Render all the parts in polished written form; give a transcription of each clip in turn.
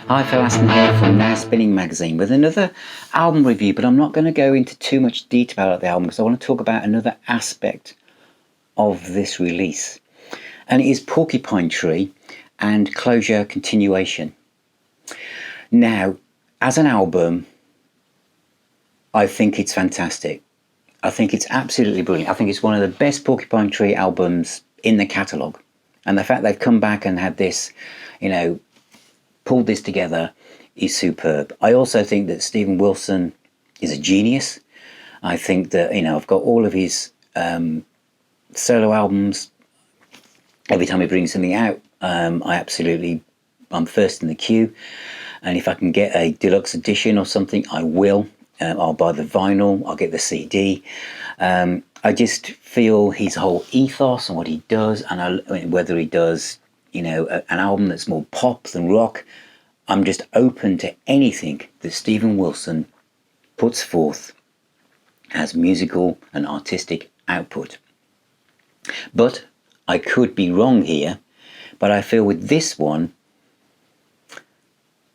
Hi Phil Aston here from Now Spinning Magazine with another album review, but I'm not going to go into too much detail about the album because I want to talk about another aspect of this release. And it is Porcupine Tree and Closure Continuation. Now, as an album, I think it's fantastic. I think it's absolutely brilliant. I think it's one of the best Porcupine Tree albums in the catalogue. And the fact they've come back and had this, pulled this together is superb. I also think that Steven Wilson is a genius. I think that, I've got all of his solo albums. Every time he brings something out, I'm first in the queue. And if I can get a deluxe edition or something, I will. I'll buy the vinyl, I'll get the CD. I just feel his whole ethos and what he does, and whether he does, an album that's more pop than rock, I'm just open to anything that Steven Wilson puts forth as musical and artistic output. But I could be wrong here, but I feel with this one,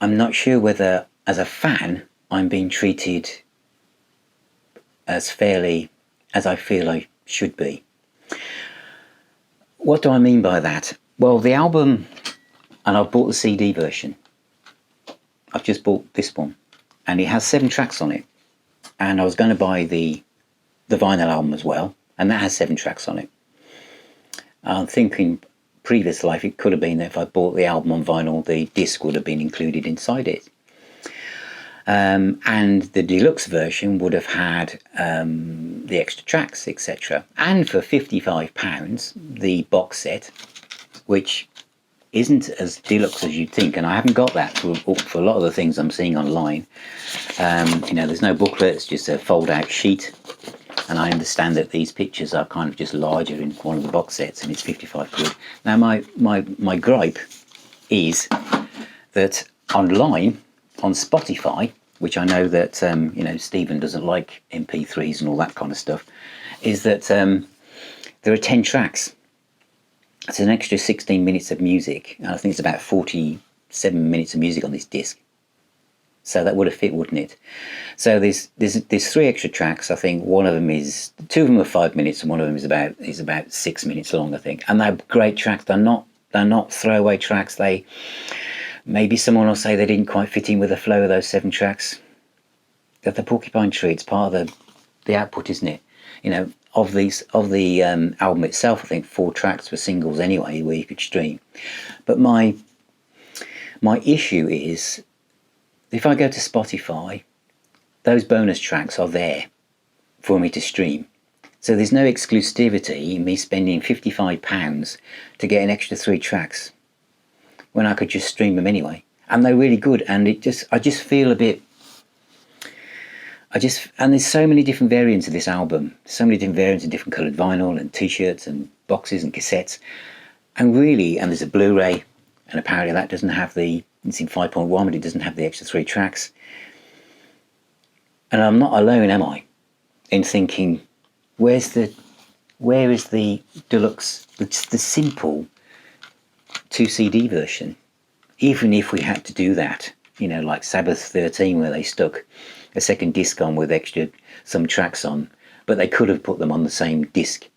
I'm not sure whether, as a fan, I'm being treated as fairly as I feel I should be. What do I mean by that? Well, the album, and I've bought the CD version. I've just bought this one, and it has 7 tracks on it. And I was going to buy the vinyl album as well, and that has 7 tracks on it. I'm thinking previous life it could have been that if I bought the album on vinyl, the disc would have been included inside it. And the deluxe version would have had the extra tracks, etc. And for £55, the box set, which isn't as deluxe as you'd think, and I haven't got that for a lot of the things I'm seeing online. There's no booklet, it's just a fold-out sheet. And I understand that these pictures are kind of just larger in one of the box sets, and it's 55 quid. Now, my gripe is that online, on Spotify, which I know that, Stephen doesn't like MP3s and all that kind of stuff, is that there are 10 tracks. It's an extra 16 minutes of music, and I think it's about 47 minutes of music on this disc. So that would have fit, wouldn't it? So there's 3 extra tracks. I think two of them are 5 minutes, and one of them is about 6 minutes long, I think. And they're great tracks. They're not throwaway tracks. Maybe someone will say they didn't quite fit in with the flow of those 7 tracks. That the Porcupine Tree, it's part of the output, isn't it? Of the album itself, I think 4 tracks were singles anyway, where you could stream. But my issue is, if I go to Spotify, those bonus tracks are there for me to stream. So there's no exclusivity in me spending £55 to get an extra 3 tracks when I could just stream them anyway. And they're really good, and I just feel a bit... and there's so many different variants of this album, so many different variants of different coloured vinyl and t-shirts and boxes and cassettes. And there's a Blu-ray, and apparently that doesn't have it's in 5.1, but it doesn't have the extra 3 tracks. And I'm not alone, am I, in thinking, where is the deluxe, the simple 2 CD version? Even if we had to do that, like Sabbath 13, where they stuck a second disc on with some tracks on, but they could have put them on the same disc.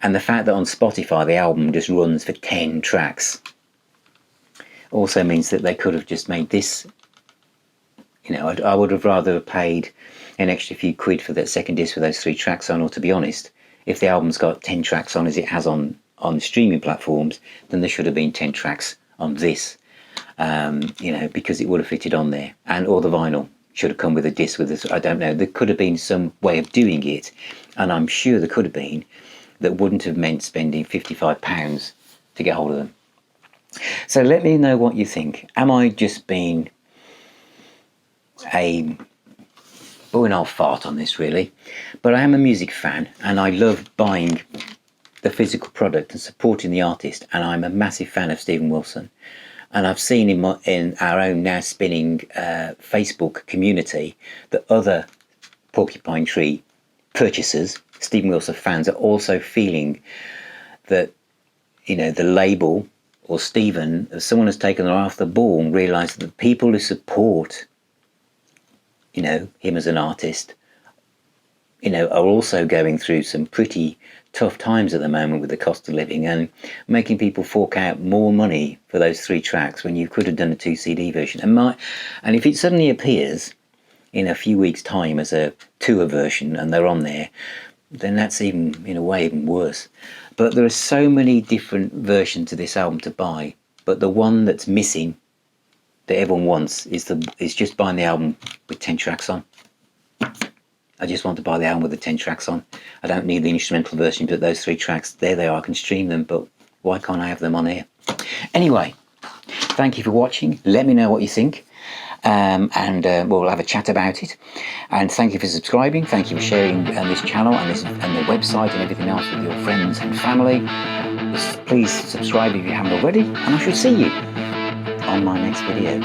And the fact that on Spotify the album just runs for 10 tracks also means that they could have just made this, I would have rather paid an extra few quid for that second disc with those 3 tracks on, or to be honest, if the album's got 10 tracks on as it has on streaming platforms, then there should have been 10 tracks on this, because it would have fitted on there. Or the vinyl should have come with a disc with this. I don't know, there could have been some way of doing it, and I'm sure there could have been, that wouldn't have meant spending £55 to get hold of them. So let me know what you think. Am I just being a boring old fart on this, really? But I am a music fan, and I love buying the physical product and supporting the artist, and I'm a massive fan of Steven Wilson. And I've seen in our own Now Spinning Facebook community that other Porcupine Tree purchasers, Steven Wilson fans, are also feeling that, the label or Stephen, if someone has taken her off the ball and realised that the people who support, you know, him as an artist, you know, are also going through some pretty tough times at the moment with the cost of living, and making people fork out more money for those 3 tracks when you could have done a 2 CD version. And if it suddenly appears in a few weeks' time as a tour version and they're on there, then that's even, in a way, even worse. But there are so many different versions of this album to buy, but the one that's missing that everyone wants is just buying the album with 10 tracks on. I just want to buy the album with the 10 tracks on. I don't need the instrumental version, but those 3 tracks, there they are, I can stream them, but why can't I have them on here? Anyway, thank you for watching. Let me know what you think. We'll have a chat about it. And thank you for subscribing. Thank you for sharing this channel and the website and everything else with your friends and family. Please subscribe if you haven't already, and I shall see you on my next video.